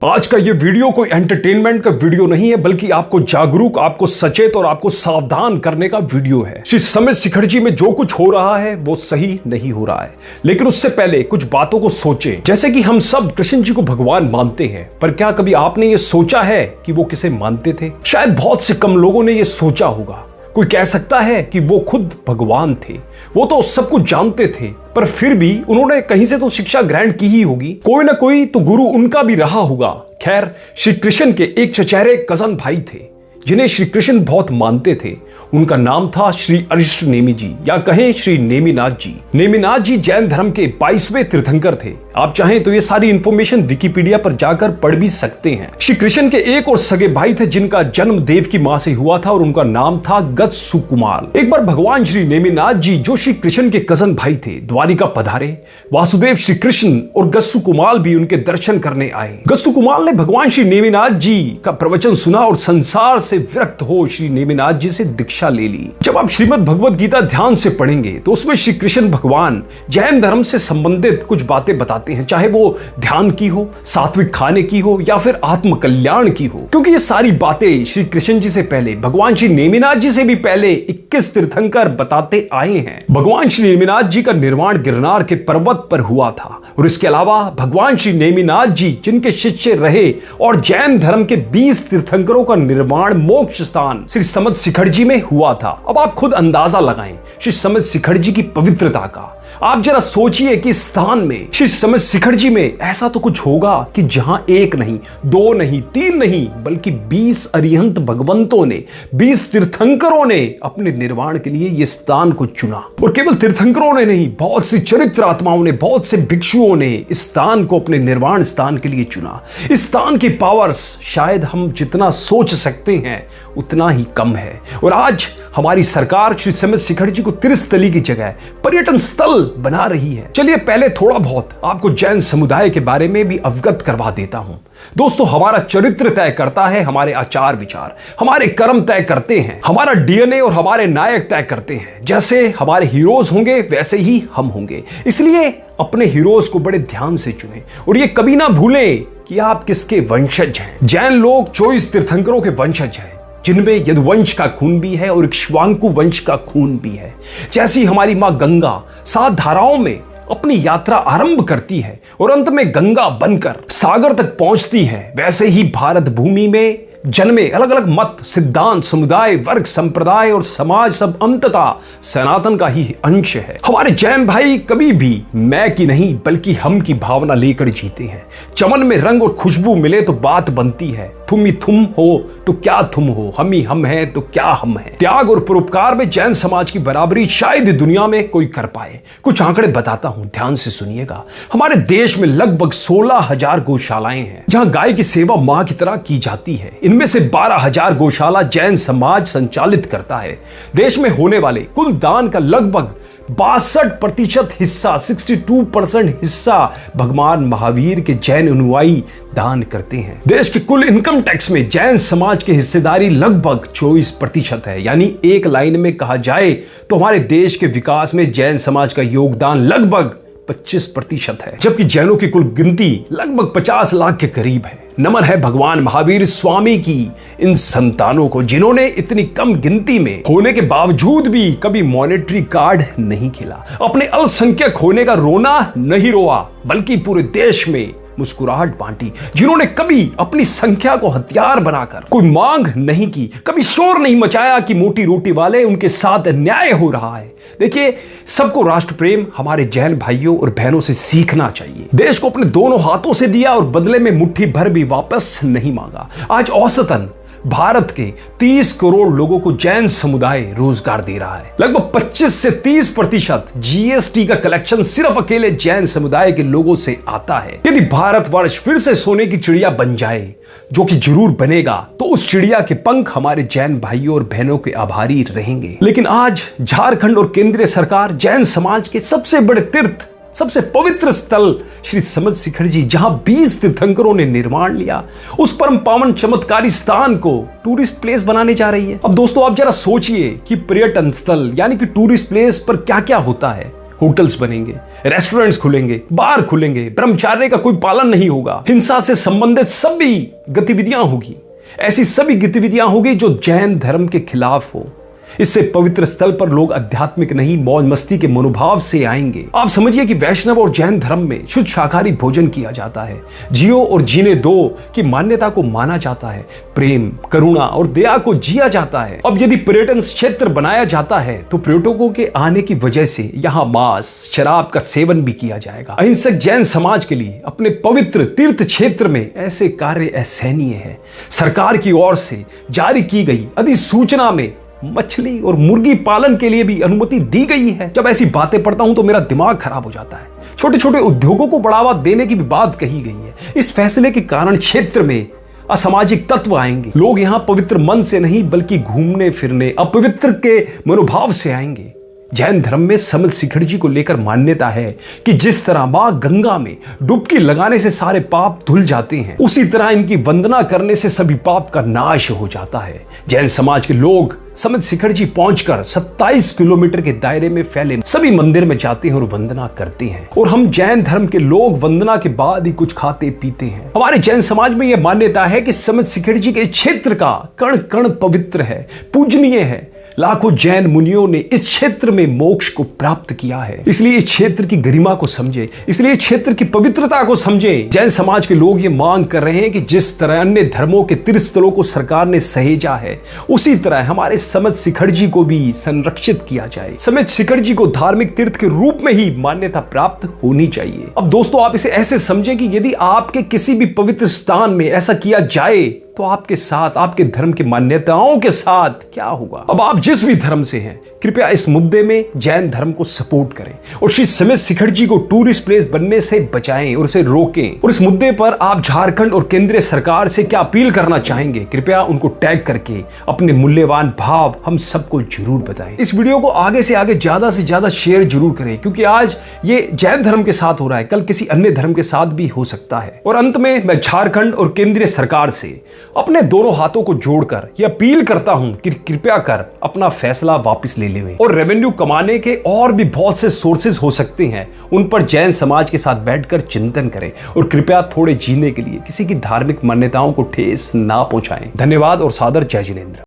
आज का ये वीडियो कोई एंटरटेनमेंट का वीडियो नहीं है, बल्कि आपको जागरूक, आपको सचेत और आपको सावधान करने का वीडियो है। श्री समित शिखरजी में जो कुछ हो रहा है वो सही नहीं हो रहा है, लेकिन उससे पहले कुछ बातों को सोचें। जैसे कि हम सब कृष्ण जी को भगवान मानते हैं, पर क्या कभी आपने ये सोचा है कि वो किसे मानते थे? शायद बहुत से कम लोगों ने ये सोचा होगा। कोई कह सकता है कि वो खुद भगवान थे, वो तो सब कुछ जानते थे, पर फिर भी उन्होंने कहीं से तो शिक्षा ग्रहण की ही होगी। कोई ना कोई तो गुरु उनका भी रहा होगा। खैर, श्री कृष्ण के एक चचेरे कजन भाई थे जिन्हें श्री कृष्ण बहुत मानते थे। उनका नाम था श्री अरिष्ट नेमि जी, या कहें श्री नेमिनाथ जी। नेमिनाथ जी जैन धर्म के 22वें तीर्थंकर थे। आप चाहें तो ये सारी इंफॉर्मेशन विकिपीडिया पर जाकर पढ़ भी सकते हैं। श्री कृष्ण के एक और सगे भाई थे जिनका जन्म देव की मां से हुआ था और उनका नाम था गत्सुकुमाल। एक बार भगवान श्री नेमिनाथ जी, जो श्री कृष्ण के कजन भाई थे, द्वारिका पधारे। वासुदेव श्री कृष्ण और गत्सुकुमाल भी उनके दर्शन करने आए। गत्सुकुमाल ने भगवान श्री नेमिनाथ जी का प्रवचन सुना और संसार से विरक्त हो श्री नेमिनाथ जी से दीक्षा ले ली। जब आप श्रीमद् भगवद गीता ध्यान से पढ़ेंगे तो उसमें श्री कृष्ण भगवान जैन धर्म से संबंधित कुछ बातें बताते हैं, चाहे वो ध्यान की हो, सात्विक खाने की हो, या फिर आत्म कल्याण की हो। क्योंकि ये सारी बातें श्री कृष्ण जी से पहले, भगवान श्री नेमिनाथ जी से भी पहले 21 तीर्थंकर बताते आए हैं। भगवान श्री नेमिनाथ जी का निर्वाण गिरनार के पर्वत पर हुआ था, और इसके अलावा भगवान श्री नेमिनाथ जी जिनके शिष्य रहे, और जैन धर्म के 20 तीर्थंकरों का निर्वाण मोक्ष स्थान श्री समित शिखरजी में हुआ था। अब आप खुद अंदाजा लगाएं श्री समित शिखरजी की पवित्रता का। आप जरा सोचिए कि स्थान में, श्री समित शिखरजी में ऐसा तो कुछ होगा कि जहां एक नहीं, दो नहीं, तीन नहीं, बल्कि 20 अरिहंत भगवंतों ने, 20 तीर्थंकरों ने अपने निर्वाण के लिए यह स्थान को चुना। और केवल तीर्थंकरों ने नहीं, बहुत सी चरित्र आत्माओं ने, बहुत से भिक्षुओं ने इस स्थान को अपने निर्वाण स्थान के लिए चुना। इस स्थान की पावर्स शायद हम जितना सोच सकते हैं उतना ही कम है। और आज हमारी सरकार श्री समित शिखरजी को तीर्थस्थली की जगह पर्यटन स्थल बना रही है। चलिए पहले थोड़ा बहुत आपको जैन समुदाय के बारे में भी अवगत करवा देता हूं। दोस्तों, हमारा चरित्र तय करता है हमारे आचार विचार, हमारे कर्म तय करते हैं, हमारा डीएनए और हमारे नायक तय करते हैं। जैसे हमारे हीरोज होंगे वैसे ही हम होंगे। इसलिए अपने हीरोज को बड़े ध्यान से चुनें और ये कभी ना भूलें कि आप किसके वंशज हैं। जैन लोग 24 तीर्थंकरों के वंशज हैं, जिनमें यदुवंश का खून भी है और इक्ष्वाकु वंश का खून भी है। जैसी हमारी मां गंगा 7 धाराओं में अपनी यात्रा आरंभ करती है और अंत में गंगा बनकर सागर तक पहुंचती है, वैसे ही भारत भूमि में जन्मे अलग अलग मत, सिद्धांत, समुदाय, वर्ग, संप्रदाय और समाज सब अंततः सनातन का ही अंश है। हमारे जैन भाई कभी भी मैं की नहीं बल्कि हम की भावना लेकर जीते हैं। चमन में रंग और खुशबू मिले तो बात बनती है। तुम ही तुम हो तो क्या तुम हो, हम ही हम हैं तो क्या हम हैं। त्याग और परोपकार में जैन समाज की बराबरी शायद दुनिया में कोई कर पाए। कुछ आंकड़े बताता हूं, ध्यान से सुनिएगा। हमारे देश में लगभग 16,000 गौशालाएं हैं जहां गाय की सेवा मां की तरह की जाती है। इनमें से 12,000 गौशाला जैन समाज संचालित करता है। देश में होने वाले कुल दान का लगभग 62% हिस्सा, 62% हिस्सा भगवान महावीर के जैन अनुयायी दान करते हैं। देश के कुल इनकम टैक्स में जैन समाज की हिस्सेदारी लगभग 24% है। यानी एक लाइन में कहा जाए तो हमारे देश के विकास में जैन समाज का योगदान लगभग 25% है, जबकि जैनों की कुल गिनती लगभग 50 लाख के करीब है। नमन है भगवान महावीर स्वामी की इन संतानों को, जिन्होंने इतनी कम गिनती में होने के बावजूद भी कभी मॉनेटरी कार्ड नहीं खिला, अपने अल्पसंख्यक होने का रोना नहीं रोआ, बल्कि पूरे देश में मुस्कुराहट बांटी, जिन्होंने कभी अपनी संख्या को हथियार बनाकर कोई मांग नहीं की, कभी शोर नहीं मचाया कि मोटी रोटी वाले उनके साथ अन्याय हो रहा है। देखिए, सबको राष्ट्र प्रेम हमारे जैन भाइयों और बहनों से सीखना चाहिए। देश को अपने दोनों हाथों से दिया और बदले में मुट्ठी भर भी वापस नहीं मांगा। आज औसतन भारत के 30 करोड़ लोगों को जैन समुदाय रोजगार दे रहा है। लगभग 25 से 30% जीएसटी का कलेक्शन सिर्फ अकेले जैन समुदाय के लोगों से आता है। यदि भारतवर्ष फिर से सोने की चिड़िया बन जाए, जो कि जरूर बनेगा, तो उस चिड़िया के पंख हमारे जैन भाइयों और बहनों के आभारी रहेंगे। लेकिन आज झारखंड और केंद्रीय सरकार जैन समाज के सबसे बड़े तीर्थ, सबसे पवित्र स्थल श्री समित शिखरजी, जहां 20 तीर्थंकरों ने निर्माण लिया, उस परम पावन चमत्कारी स्थान को टूरिस्ट प्लेस बनाने जा रही है। अब दोस्तों, आप जरा सोचिए कि पर्यटन स्थल यानी कि टूरिस्ट प्लेस पर क्या क्या होता है। होटल्स बनेंगे, रेस्टोरेंट्स खुलेंगे, बार खुलेंगे, ब्रह्मचर्य का कोई पालन नहीं होगा, हिंसा से संबंधित सभी गतिविधियां होगी। ऐसी सभी गतिविधियां होगी जो जैन धर्म के खिलाफ हो। इससे पवित्र स्थल पर लोग आध्यात्मिक नहीं मौज मस्ती के मनोभाव से आएंगे। आप समझिए कि वैष्णव और जैन धर्म में शुद्ध शाकाहारी भोजन किया जाता है, जियो और जीने दो की मान्यता को माना जाता है, प्रेम, करुणा और दया को जिया जाता है। अब यदि पर्यटन क्षेत्र बनाया जाता है तो पर्यटकों के आने की वजह से यहाँ मांस, शराब का सेवन भी किया जाएगा। अहिंसक जैन समाज के लिए अपने पवित्र तीर्थ क्षेत्र में ऐसे कार्य असहनीय है। सरकार की ओर से जारी की गई अधिसूचना में मछली और मुर्गी पालन के लिए भी अनुमति दी गई है। जब ऐसी बातें पढ़ता हूं तो मेरा दिमाग खराब हो जाता है। छोटे छोटे उद्योगों को बढ़ावा देने की भी बात कही गई है। इस फैसले के कारण क्षेत्र में असामाजिक तत्व आएंगे। लोग यहां पवित्र मन से नहीं बल्कि घूमने फिरने, अपवित्र के मनोभाव से आएंगे। जैन धर्म में समद शिखर जी को लेकर मान्यता है कि जिस तरह मां गंगा में डुबकी लगाने से सारे पाप धुल जाते हैं, उसी तरह इनकी वंदना करने से सभी पाप का नाश हो जाता है। जैन समाज के लोग समद शिखर जी पहुंचकर 27 किलोमीटर के दायरे में फैले सभी मंदिर में जाते हैं और वंदना करते हैं। और हम जैन धर्म के लोग वंदना के बाद ही कुछ खाते पीते हैं। हमारे जैन समाज में यह मान्यता है कि समद शिखर जी के क्षेत्र का कण कण पवित्र है, पूजनीय है। लाखों जैन मुनियों ने इस क्षेत्र में मोक्ष को प्राप्त किया है। इसलिए इस क्षेत्र की गरिमा को समझे, इसलिए इस क्षेत्र की पवित्रता को समझे। जैन समाज के लोग ये मांग कर रहे हैं कि जिस तरह अन्य धर्मों के तीर्थस्थलों को सरकार ने सहेजा है, उसी तरह हमारे समद शिखर जी को भी संरक्षित किया जाए। समद शिखर जी को धार्मिक तीर्थ के रूप में ही मान्यता प्राप्त होनी चाहिए। अब दोस्तों, आप इसे ऐसे समझे कि यदि आपके किसी भी पवित्र स्थान में ऐसा किया जाए तो आपके साथ, आपके धर्म की मान्यताओं के साथ क्या होगा। अब आप जिस भी धर्म से हैं, कृपया इस मुद्दे में जैन धर्म को सपोर्ट करें और श्री समद शिखर जी को टूरिस्ट प्लेस बनने से बचाएं और उसे रोकें। और इस मुद्दे पर आप झारखंड और केंद्रीय सरकार से क्या अपील करना चाहेंगे, कृपया उनको टैग करके अपने मूल्यवान भाव हम सबको जरूर बताएं। इस वीडियो को आगे से आगे ज्यादा से ज्यादा शेयर जरूर करें, क्योंकि आज ये जैन धर्म के साथ हो रहा है, कल किसी अन्य धर्म के साथ भी हो सकता है। और अंत में मैं झारखंड और केंद्रीय सरकार से अपने दोनों हाथों को जोड़कर यह अपील करता हूं कि कृपया कर अपना फैसला वापस ले लें। और रेवेन्यू कमाने के और भी बहुत से सोर्सेज हो सकते हैं, उन पर जैन समाज के साथ बैठकर चिंतन करें और कृपया थोड़े जीने के लिए किसी की धार्मिक मान्यताओं को ठेस ना पहुंचाएं। धन्यवाद और सादर जय जिनेंद्र।